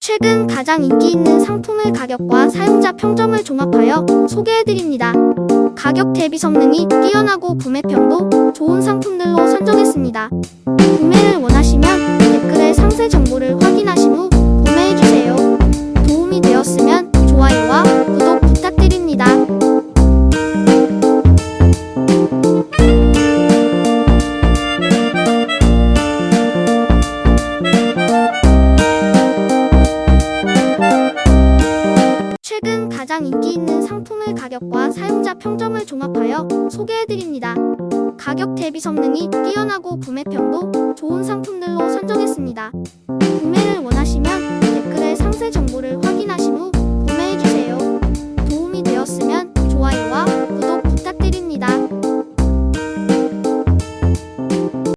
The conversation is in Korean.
최근 가장 인기 있는 상품의 가격과 사용자 평점을 종합하여 소개해드립니다. 가격 대비 성능이 뛰어나고 구매평도 좋은 상품들로 선정했습니다. 구매를 원하시면 댓글에 상세 정보를 확인하신 후 구매해주세요. 도움이 되었으면 좋아요와 구독 부탁드립니다. 최근 가장 인기 있는 상품의 가격과 사용자 평점을 종합하여 소개해드립니다. 가격 대비 성능이 뛰어나고 구매평도 좋은 상품들로 선정했습니다. 구매를 원하시면 댓글에 상세 정보를 확인하신 후